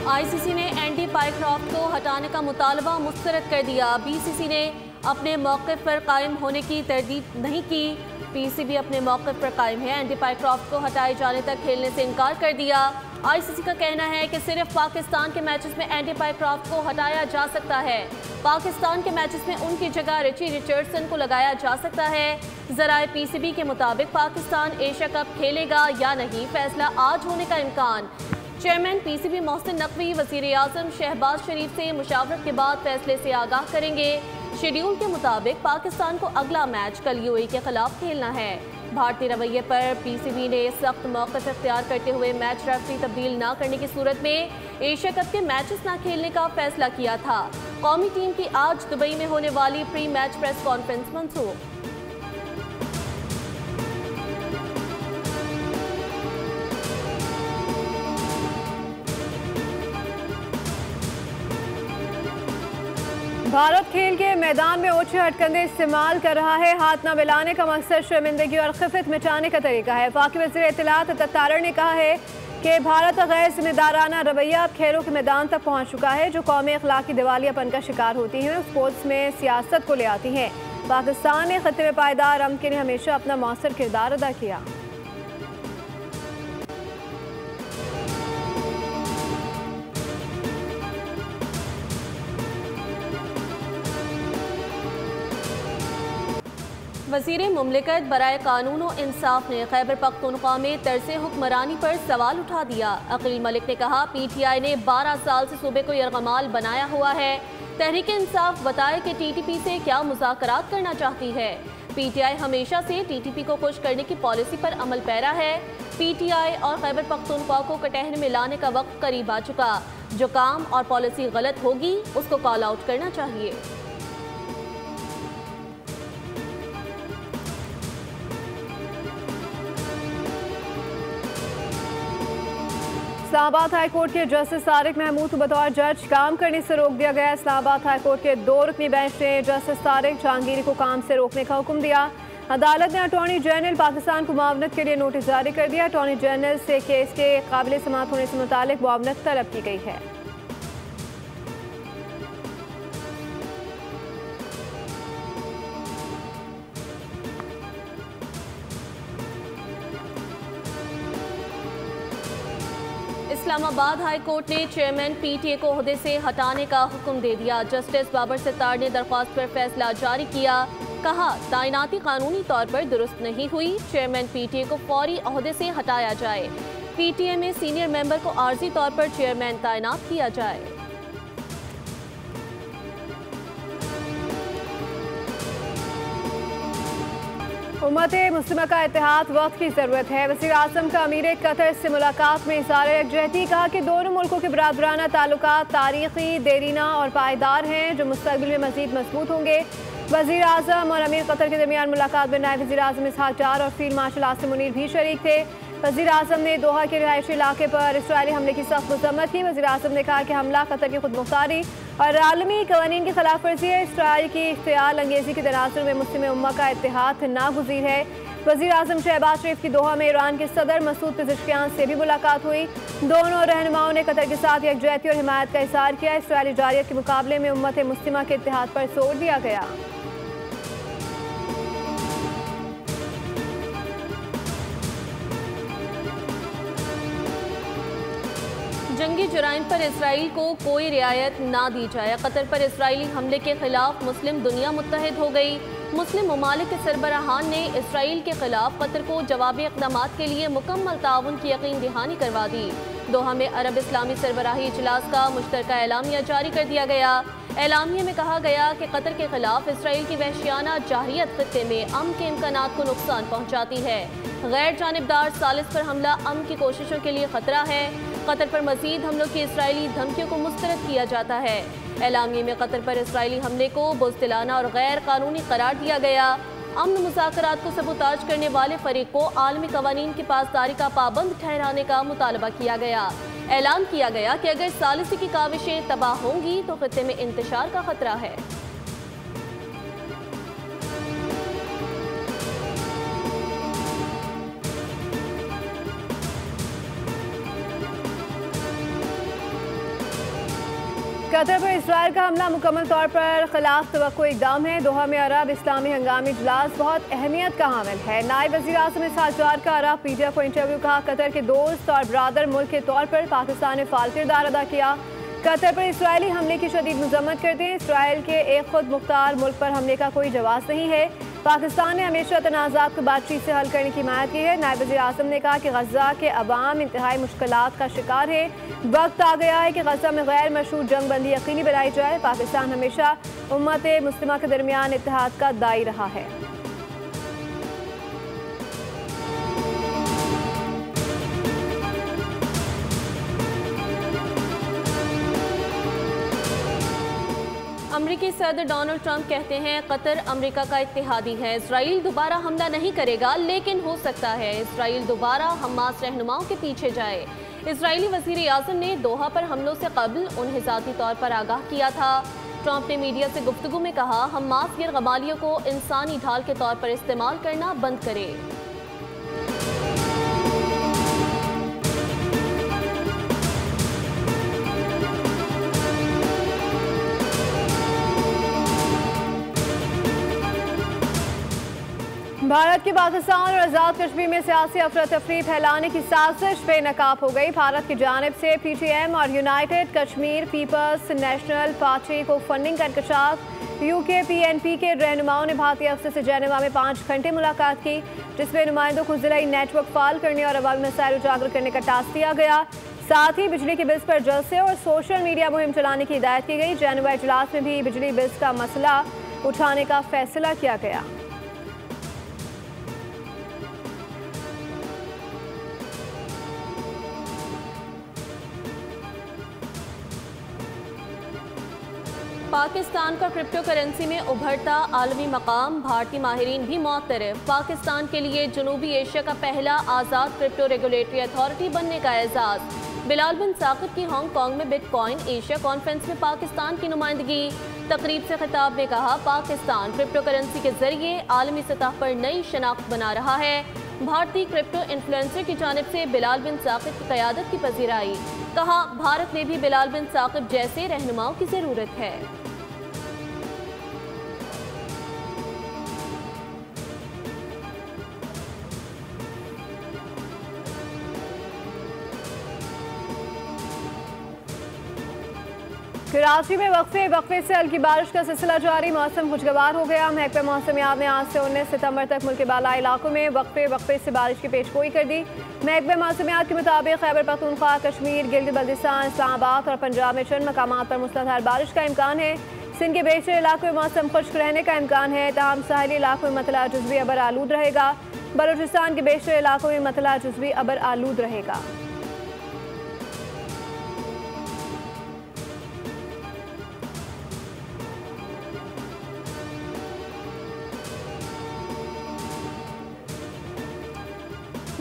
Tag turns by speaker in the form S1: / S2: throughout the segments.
S1: ICC ने Andy Pycroft को हटाने का मुतालबा मुस्तरद कर दिया। बीसीसी ने अपने मौक़िफ़ पर कायम होने की तरदीद नहीं की। पीसीबी अपने मौक़िफ़ पर कायम है। एंडी पाइक्रॉफ्ट को हटाए जाने तक खेलने से इनकार कर दिया। आईसीसी का कहना है कि सिर्फ पाकिस्तान के मैचेस में एंडी पाइक्रॉफ्ट को हटाया जा सकता है। पाकिस्तान के मैचेस में उनकी जगह रिची रिचर्डसन को लगाया जा सकता है। ज़राए पीसीबी के मुताबिक पाकिस्तान एशिया कप खेलेगा या नहीं, फैसला आज होने का इम्कान। चेयरमैन पीसीबी मोहसिन नकवी वज़ीर आज़म शहबाज शरीफ से मुशावरत के बाद फैसले से आगाह करेंगे। शेड्यूल के मुताबिक पाकिस्तान को अगला मैच कल यूएई के खिलाफ खेलना है। भारतीय रवैये पर पीसीबी ने सख्त मौक़िफ़ इख्तियार करते हुए मैच रेफरी तब्दील न करने की सूरत में एशिया कप के मैचेस न खेलने का फैसला किया था। कौमी टीम की आज दुबई में होने वाली प्री मैच प्रेस कॉन्फ्रेंस मंसूख।
S2: भारत खेल के मैदान में ओछे हटकंडे इस्तेमाल कर रहा है। हाथ न मिलाने का मकसद शर्मिंदगी और खिफत मिटाने का तरीका है। पाक वज़ीर इत्तलात तत्तारड़ ने कहा है कि भारत का गैर जिम्मेदाराना रवैया अब खेलों के मैदान तक पहुँच चुका है, जो कौमी अखलाकी दिवालियापन का शिकार होती हैं, स्पोर्ट्स में सियासत को ले आती हैं। पाकिस्तान ने खत्ते में पायदार अमन के लिए हमेशा अपना मौसर किरदार अदा किया।
S1: वज़ीर मुमलिकत बराए कानून व इंसाफ ने खैबर पख्तूनख्वा में तर्ज़े हुक्मरानी पर सवाल उठा दिया। अकील मलिक ने कहा, पीटीआई ने 12 साल से सूबे को यरगमाल बनाया हुआ है। तहरीक इंसाफ बताए कि टीटीपी से क्या मुज़ाकरात करना चाहती है। पीटीआई हमेशा से टीटीपी को खुश करने की पॉलिसी पर अमल पैरा है। पीटीआई और खैबर पख्तूनख्वा को कटहरे में लाने का वक्त करीब आ चुका। जो काम और पॉलिसी गलत होगी उसको कॉल आउट करना चाहिए।
S2: इस्लामाबाद हाई कोर्ट के जस्टिस तारिक महमूद को बतौर जज काम करने से रोक दिया गया। इस्लामाबाद हाई कोर्ट के 2 रुकनी बेंच ने जस्टिस तारिक जहांगीरी को काम से रोकने का हुक्म दिया। अदालत ने अटॉर्नी जनरल पाकिस्तान को मुआवनत के लिए नोटिस जारी कर दिया। अटॉर्नी जनरल से केस के काबिल समाअत होने से मुतालिक मुआवनत तलब की गई है।
S1: इस्लामाबाद हाई कोर्ट ने चेयरमैन पीटीए को ओहदे से हटाने का हुक्म दे दिया। जस्टिस बाबर सितार ने दरख्वास्त पर फैसला जारी किया। कहा, तैनाती कानूनी तौर पर दुरुस्त नहीं हुई। चेयरमैन पीटीए को फौरी ओहदे से हटाया जाए। पीटीए में सीनियर मेंबर को आर्जी तौर पर चेयरमैन तैनात किया जाए।
S2: उम्मत मुस्लिमा का इत्तेहाद वक्त की ज़रूरत है। वज़ीर आज़म का अमीर कतर से मुलाकात में इज़हार यकजहती। कहा कि दोनों मुल्कों के बरादराना ताल्लुकात तारीख़ी, देरीना और पायदार हैं, जो मुस्तक़बिल में मज़ीद मजबूत होंगे। वज़ीर आज़म और अमीर कतर के दरमियान मुलाकात में नायब वज़ीर आज़म इसहाक़ डार और फील्ड मार्शल आसिम मुनीर भी शरीक थे। वज़ीर आज़म ने दोहा के रिहायशी इलाके पर इसराइली हमले की सख्त मज़म्मत की। वज़ीर आज़म ने कहा कि हमला कतर की खुदमुख्तारी और आलमी कवानीन की खिलाफ वर्जी है। इसराइल की इख्तियाल अंगेज़ी के तनाज़ुर में मुस्लिम उम्मा का इत्तेहाद नागुज़ीर है। वज़ीर आज़म शहबाज शरीफ की दोहा में ईरान के सदर मसूद पेज़ेश्कियान से भी मुलाकात हुई। दोनों रहनुमाओं ने कतर के साथ यकजहती और हिमायत का इज़हार किया। इसराइली जारियत के मुकाबले में उम्मत मुस्लिमा के इत्तेहाद पर जोर दिया गया।
S1: जंगी जुराइम पर इसराइल को कोई रियायत ना दी जाए। कतर पर इसराइली हमले के खिलाफ मुस्लिम दुनिया मुत्तहिद हो गई। मुस्लिम ममालिक के सरबराहान ने इसराइल के खिलाफ कतर को जवाबी इक़दामात के लिए मुकम्मल ताउन की यकीन दहानी करवा दी। दोहा में अरब इस्लामी सरबराही इजलास का मुश्तरका एलामिया जारी कर दिया गया। एलामिया में कहा गया कि कतर के खिलाफ इसराइल की वहशियाना जाहियत खित्ते में अमन के इम्कानात को नुकसान पहुँचाती है। गैर जानिबदार सालिस पर हमला अमन की कोशिशों के लिए खतरा है। कतर पर मजीद हमलों की इसराइली धमकियों को मुस्तरद किया जाता है। एलामिया में कतर पर इसराइली हमले को बुज़दिलाना और गैर कानूनी करार दिया गया। अमन मुज़ाकरात को सबूताज करने वाले फरीक को आलमी कवानीन की पासदारी का पाबंद ठहराने का मुतालबा किया गया। ऐलान किया गया कि अगर सालिसी की काविशें तबाह होंगी तो खित्ते में इंतशार का खतरा है।
S2: कतर पर इसराइल का हमला मुकम्मल तौर पर खिलाफ तवक्को इकदाम है। दोहा में अरब इस्लामी हंगामी इजलास बहुत अहमियत का हामिल है। नायब वज़ीर आज़म इसहाक़ डार का अरब मीडिया को इंटरव्यू कहा, कतर के दोस्त और बरादर मुल्क के तौर पर पाकिस्तान ने फाल किरदार अदा किया। कतर पर इसराइली हमले की शदीद मजम्मत करते हैं। इसराइल के एक खुद मुख्तार मुल्क पर हमले का कोई जवाब नहीं है। पाकिस्तान ने हमेशा तनाज़ात को बातचीत से हल करने की हिमायत की है। नायब वज़ीर आज़म ने कहा कि गज़ा के अवाम इंतहाई मुश्किलात का शिकार है। वक्त आ गया है कि गज़ा में गैर मशरूत जंग बंदी यकीनी बनाई जाए। पाकिस्तान हमेशा उम्मत मुस्लिमा के दरमियान इत्तेहाद का दाई रहा है।
S1: अमरीकी सदर डोनाल्ड ट्रंप कहते हैं कतर अमेरिका का इत्तेहादी है। इसराइल दोबारा हमला नहीं करेगा, लेकिन हो सकता है इसराइल दोबारा हमास रहनुमाओं के पीछे जाए। इसराइली वज़ीर आज़म ने दोहा पर हमलों से कबल उन्हें ज़ाती तौर पर आगाह किया था। ट्रंप ने मीडिया से गुफ्तगू में कहा, हमास गिरगमालियों को इंसानी ढाल के तौर पर इस्तेमाल करना बंद करे।
S2: भारत की पाकिस्तान और आज़ाद कश्मीर में सियासी अफरा तफरी फैलाने की साजिश बेनकाब हो गई। भारत की जानिब से PTM और United Kashmir Peoples National Party को फंडिंग का इंकशाफ। UK PNP के रहनुमाओं ने भारतीय अफसर से जेनेवा में 5 घंटे मुलाकात की, जिसमें नुमाइंदों को ज़िलाई नेटवर्क फाल करने और अवामी मसाइल उजागर करने का टास्क दिया गया। साथ ही बिजली के बिल्स पर जलसे और सोशल मीडिया मुहिम चलाने की हिदायत की गई। जेनेवा इजलास में भी बिजली बिल्स का मसला उठाने का फैसला किया गया।
S1: पाकिस्तान का क्रिप्टो करेंसी में उभरता आलमी मकाम, भारतीय माहिरीन भी मुअत्तरफ। पाकिस्तान के लिए जनूबी एशिया का पहला आज़ाद क्रिप्टो रेगुलेटरी अथॉरिटी बनने का एजाज़। बिलाल बिन साकिब की हांगकांग में बिटकॉइन एशिया कॉन्फ्रेंस में पाकिस्तान की नुमाइंदगी। तकरीब से खिताब में कहा, पाकिस्तान क्रिप्टो करेंसी के जरिए आलमी सतह पर नई शनाख्त बना रहा है। भारतीय क्रिप्टो इन्फ्लुएंसर की जानिब से बिलाल बिन साकिब की क़यादत की पजीराई। कहा, भारत में भी बिलाल बिन साकिब जैसे रहनुमाओं की ज़रूरत है।
S2: कराची में वक्फे से हल्की बारिश का सिलसिला जारी। मौसम खुशगवार हो गया। महकमा मौसमियात ने आज से 19 सितंबर तक मुल्क के बालाई इलाकों में वक्फे से बारिश की पेशगोई कर दी। महकमा मौसमियात के मुताबिक खैबर पख्तूनख्वा, कश्मीर, गिलगित बल्तिस्तान, इस्लामाबाद और पंजाब में चंद मकामात पर मूसलाधार बारिश का इम्कान है। सिंध के बेशतर इलाकों में मौसम खुश्क रहने का इम्कान है। तमाम साहिली इलाकों में मतला जुज़वी अबर आलूद रहेगा। बलूचिस्तान के बेशतर इलाकों में मतला जुज़वी अबर आलूद रहेगा।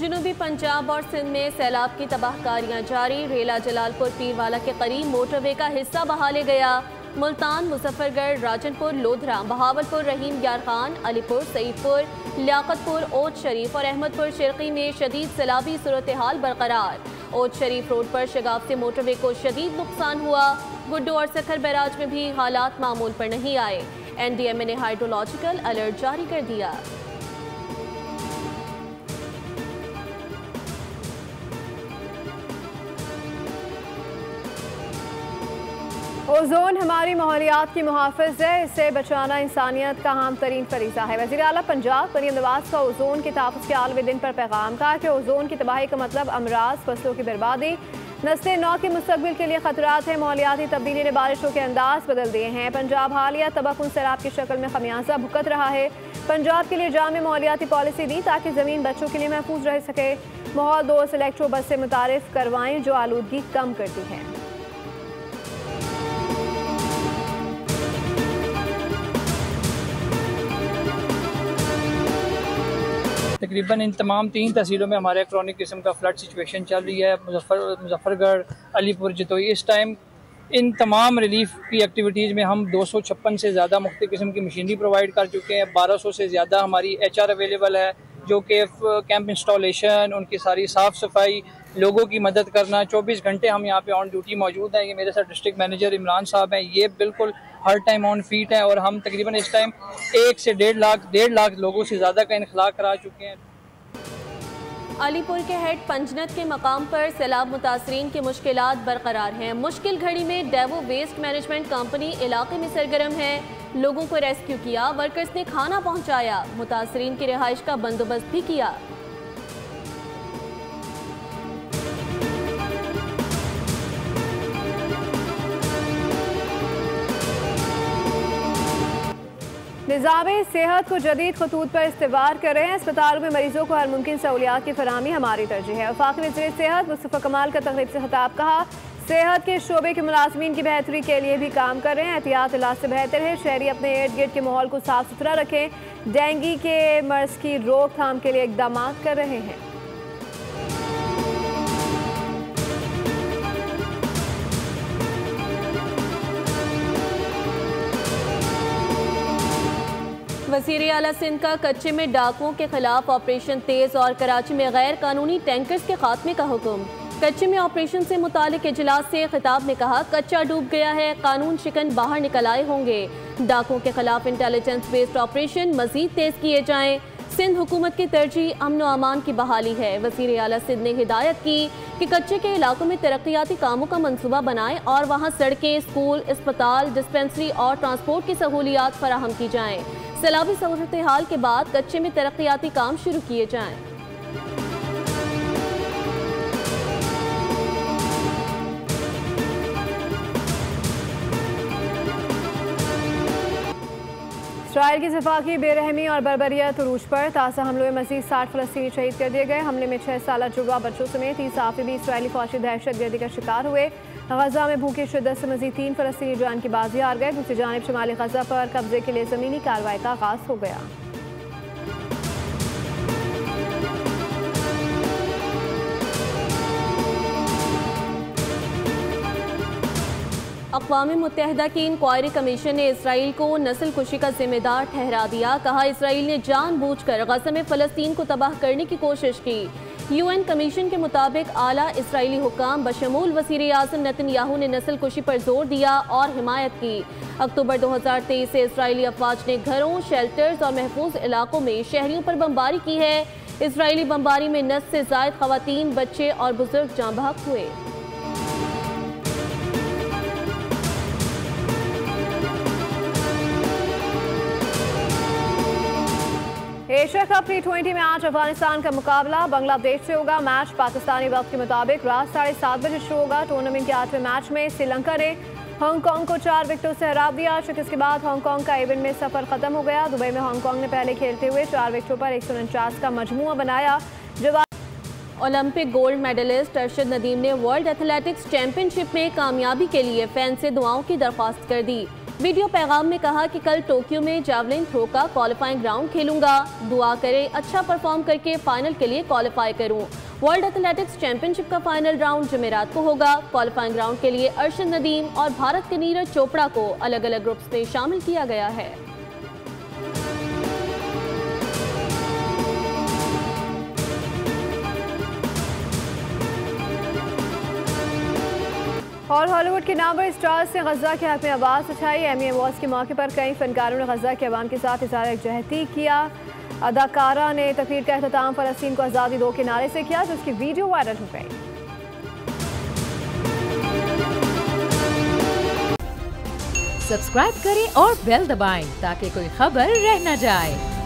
S1: जनूबी पंजाब और सिंध में सैलाब की तबाहकारियां जारी। रेला जलालपुर पीरवाला के करीब मोटरवे का हिस्सा बहा ले गया। मुल्तान, मुजफ्फरगढ़, राजनपुर, लोधरा, बहावलपुर, रहीम यार खान, अलीपुर, सईदपुर, लियाकतपुर, ओद शरीफ और अहमदपुर शिरकी में शदीद सैलाबी सूरत हाल बरकरार। ओद शरीफ रोड पर शगाफ से मोटरवे को शदीद नुकसान हुआ। गुड्डू और सखर बैराज में भी हालात मामूल पर नहीं आए। NDMA ने हाइड्रोलॉजिकल अलर्ट जारी कर दिया।
S2: ओजोन हमारी माहौलियात की मुहाफ़िज़ है, इसे बचाना इंसानियत का अहम तरीन फरीज़ा है। वज़ीर आला पंजाब मरीम नवाज़ का ओजोन के तहफ़्फ़ुज़ के आलमी दिन पर पैगाम। कहा कि ओजोन की तबाही का मतलब अमराज, फसलों की बर्बादी, नस्ल नौ के मुस्तक़बिल के लिए ख़तरात हैं। माहौलियाती तब्दीली ने बारिशों के अंदाज बदल दिए हैं। पंजाब हालिया तबाहकुन सैलाब की शक्ल में खमियाजा भुगत रहा है। पंजाब के लिए जामे माहौलियाती पॉलिसी दी ताकि ज़मीन बच्चों के लिए महफूज रह सके। माहौल दोस्त इलेक्ट्रो बस से मुतारिफ करवाएं जो आलूदगी कम करती है।
S3: तकरीबन इन तमाम 3 तहसीलों में हमारे क्रॉनिक किस्म का फ्लड सिचुएशन चल रही है। मुजफ्फरगढ़, अलीपुर, जतोई। इस टाइम इन तमाम रिलीफ की एक्टिविटीज़ में हम 256 से ज़्यादा मुख्तलिफ किस्म की मशीनरी प्रोवाइड कर चुके हैं। 1200 से ज़्यादा हमारी HR अवेलेबल है जो कि कैंप इंस्टॉलेशन, उनकी सारी साफ़ सफाई, लोगों की मदद करना। 24 घंटे हम यहाँ पे ऑन ड्यूटी मौजूद हैं। ये मेरे साथ डिस्ट्रिक्ट मैनेजर इमरान साहब हैं, ये बिल्कुल हर टाइम ऑन फीट हैं और हम तकरीबन इस टाइम 1 से 1.5 लाख लोगों से ज़्यादा का इनखला करा चुके हैं।
S1: अलीपुर के हेड पंजनत के मकाम पर सैलाब मुतासरीन की मुश्किलात बरकरार हैं। मुश्किल घड़ी में डेवो वेस्ट मैनेजमेंट कंपनी इलाके में सरगर्म है। लोगों को रेस्क्यू किया, वर्कर्स ने खाना पहुंचाया, मुतासरीन की रिहाइश का बंदोबस्त भी किया।
S2: निज़ाम सेहत को जदीद खतूत पर इस्तेवार कर रहे हैं। अस्पतालों में मरीजों को हर मुमकिन सहूलियात की फराहमी हमारी तरजीह है। वफाकी वज़ीर सेहत मुस्तफ़ा कमाल का तकरीब से खिताब, कहा सेहत के शोबे के मुलाजमीन की बेहतरी के लिए भी काम कर रहे हैं। एहतियात इलाज से बेहतर है। शहरी अपने इर्द गिर्द के माहौल को साफ सुथरा रखें। डेंगू के मर्ज की रोकथाम के लिए इकदाम कर रहे हैं।
S1: वज़ीर आला सिंध का कच्चे में डाकुओं के खिलाफ ऑपरेशन तेज और कराची में गैर कानूनी टैंकर्स के खात्मे का हुक्म। कच्चे में ऑपरेशन से मुतालिक इजलास से खिताब में कहा, कच्चा डूब गया है, कानून शिकन बाहर निकल आए होंगे। डाकुओं के खिलाफ इंटेलिजेंस बेस्ड ऑपरेशन मजीद तेज किए जाएं। सिंध हुकूमत की तरजीह अमन व अमान की बहाली है। वज़ीर आला सिंध ने हिदायत की कि कच्चे के इलाकों में तरक्याती कामों का मंसूबा बनाएं और वहाँ सड़कें, स्कूल, अस्पताल, डिस्पेंसरी और ट्रांसपोर्ट की सहूलियात फराहम की जाएं। सैलाबी सूरत हाल के बाद कच्चे में तरक्याती काम शुरू किए जाएं।
S2: इसराइल की सफाकी बेरहमी और बर्बरियत उरूज पर। ताज़ा हमलों में मज़ीद 60 फ़लस्तीनी शहीद कर दिए गए। हमले में 6 साला जुड़वा बच्चों समेत 30 सहाफ़ी भी इसराइली फौजी दहशतगर्दी का शिकार हुए। गजा में भूख की शिद्दत से मज़ीद 3 फ़लस्तीनी जान की बाजी हार गए। दूसरी जानिब शुमाली गजा पर कब्जे के लिए ज़मीनी कार्रवाई का आगाज़ हो गया।
S1: अक़वाम मुत्तहिदा की इंक्वायरी कमीशन ने इसराइल को नस्ल कुशी का जिम्मेदार ठहरा दिया। कहा, इसराइल ने जानबूझकर गजा में फ़लस्तीन को तबाह करने की कोशिश की। UN कमीशन के मुताबिक आला इसराइली हुक्काम बशमूल वज़ीर आज़म नेतन्याहू ने नस्ल कुशी पर जोर दिया और हिमायत की। अक्टूबर 2023 से इसराइली अफवाज ने घरों, शेल्टर्स और महफूज इलाकों में शहरियों पर बमबारी की है। इसराइली बमबारी में 9 से ज़ायद ख़वातीन, बच्चे और बुजुर्ग जाँ बहक हुए।
S2: एशिया कप T20 में आज अफगानिस्तान का मुकाबला बांग्लादेश से होगा। मैच पाकिस्तानी वक्त के मुताबिक रात 7:30 बजे शुरू होगा। टूर्नामेंट के 8वें मैच में श्रीलंका ने हांगकांग को 4 विकेटों से हरा दिया। शिकस्त के बाद हांगकांग का इवेंट में सफर खत्म हो गया। दुबई में हांगकांग ने पहले खेलते हुए 4 विकेटों पर 149 का मजमूआ बनाया। Olympic gold medallist Arshad Nadeem ने वर्ल्ड एथलेटिक्स चैंपियनशिप में कामयाबी के लिए फैन से दुआओं की दरख्वास्त कर दी। वीडियो पैगाम में कहा कि कल टोक्यो में जैवलिन थ्रो का क्वालिफाइंग राउंड खेलूंगा। दुआ करें अच्छा परफॉर्म करके फाइनल के लिए क्वालिफाई करूं। वर्ल्ड एथलेटिक्स चैंपियनशिप का फाइनल राउंड जुमेरात को होगा। क्वालिफाइंग राउंड के लिए अरशद नदीम और भारत के नीरज चोपड़ा को अलग अलग ग्रुप्स में शामिल किया गया है। और हॉलीवुड के नामवर स्टार्स ने गजा के हक में आवाज़ उठाई। एमी अवार्ड्स के मौके पर कई फनकारों ने गजा के अवाम के साथ इज़हार यकजहती किया। अदाकारा ने तकरीर का अख्ताम फ़लस्तीन को आज़ादी दो के नारे से किया, जिसकी वीडियो वायरल हो गई।
S4: सब्सक्राइब करें और बेल दबाएं ताकि कोई खबर रह न जाए।